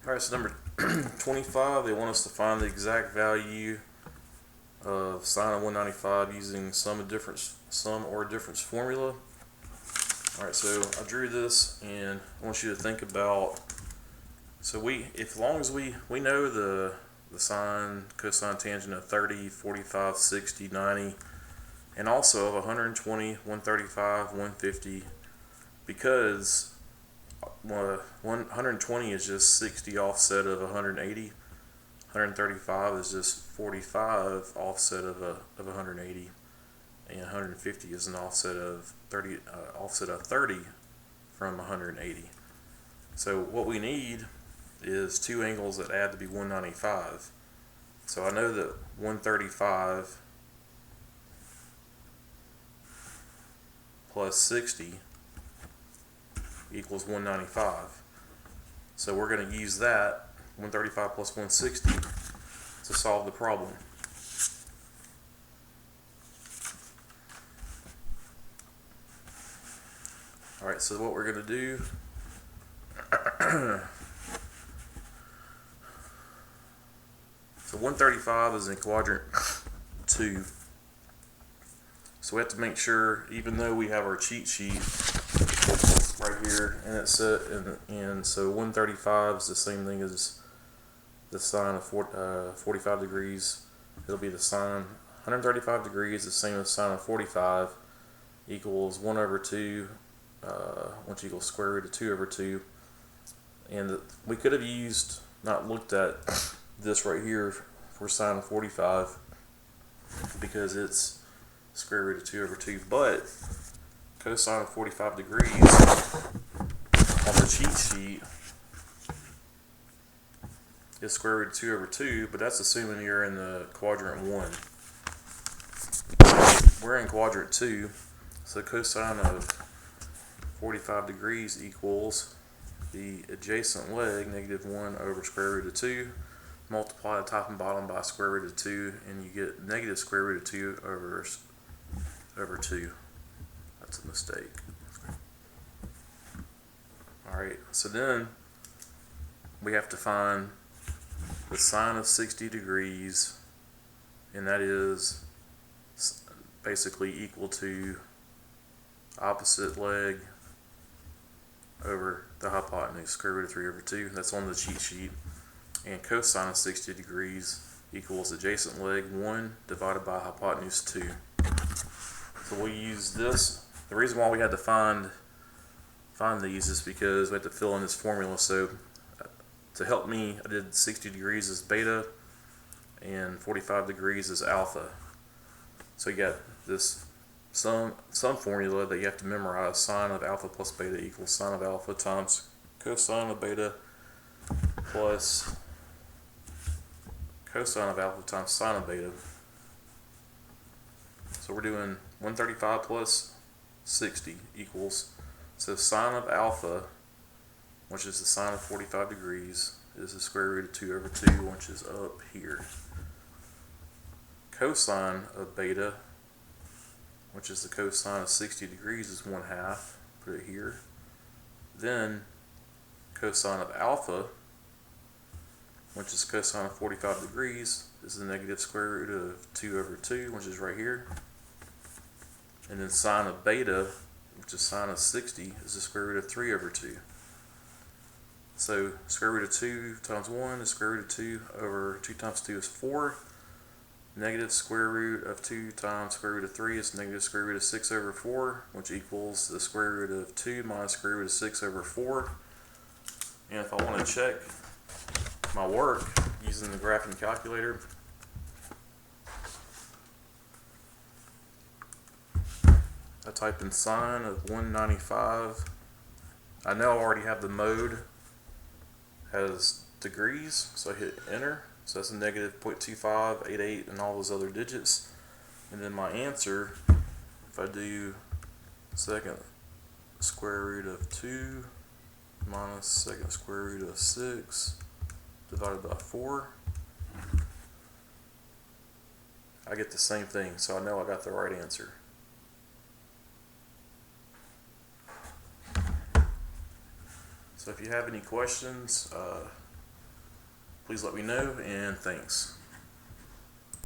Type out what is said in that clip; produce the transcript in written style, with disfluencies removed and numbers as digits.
Alright, so number 25, they want us to find the exact value of sine of 195 using sum or difference formula. Alright, so I drew this and I want you to think about, so as long as we know the sine, cosine, tangent of 30, 45, 60, 90, and also of 120, 135, 150, because 120 is just 60 offset of 180. 135 is just 45 offset of 180, and 150 is an offset of 30 from 180. So what we need is two angles that add to be 195. So I know that 135 plus 60 equals 195. So we're going to use that 135 plus 160 to solve the problem. Alright, so what we're going to do so 135 is in quadrant 2. So we have to make sure, even though we have our cheat sheet right here, and it's and so 135 is the same thing as the sine of 45 degrees. It'll be the sine 135 degrees, the same as sine of 45, equals 1 over 2, which equals square root of 2 over 2. And we could have not looked at this right here for sine of 45 because it's square root of 2 over 2, but cosine of 45 degrees on the cheat sheet is square root of 2 over 2, but that's assuming you're in the quadrant 1. We're in quadrant 2, so cosine of 45 degrees equals the adjacent leg, negative 1 over square root of 2, multiply the top and bottom by square root of 2, and you get negative square root of 2 over 2. That's a mistake. Alright, so then we have to find the sine of 60 degrees, and that is basically equal to opposite leg over the hypotenuse, square root of 3 over 2. That's on the cheat sheet. And cosine of 60 degrees equals adjacent leg 1 divided by hypotenuse 2. So we use this. The reason why we had to find these is because we had to fill in this formula. So to help me, I did 60 degrees as beta and 45 degrees as alpha. So you got this some formula that you have to memorize. Sine of alpha plus beta equals sine of alpha times cosine of beta plus cosine of alpha times sine of beta. So we're doing 135 plus 60 equals, so sine of alpha, which is the sine of 45 degrees, is the square root of 2 over 2, which is up here. Cosine of beta, which is the cosine of 60 degrees, is 1/2. Put it here. Then cosine of alpha, which is cosine of 45 degrees, is the negative square root of 2 over 2, which is right here. And then sine of beta, which is sine of 60, is the square root of 3 over 2. So square root of 2 times 1 is square root of 2 over 2 times 2 is 4. Negative square root of 2 times square root of 3 is negative square root of 6 over 4, which equals the square root of 2 minus square root of 6 over 4. And if I want to check my work using the graphing calculator, I type in sine of 195. I know I already have the mode as degrees, so I hit enter. So that's a negative 0.2588 and all those other digits. And then my answer, if I do second square root of 2 minus second square root of 6 divided by 4, I get the same thing. So I know I got the right answer. So if you have any questions, please let me know, and thanks.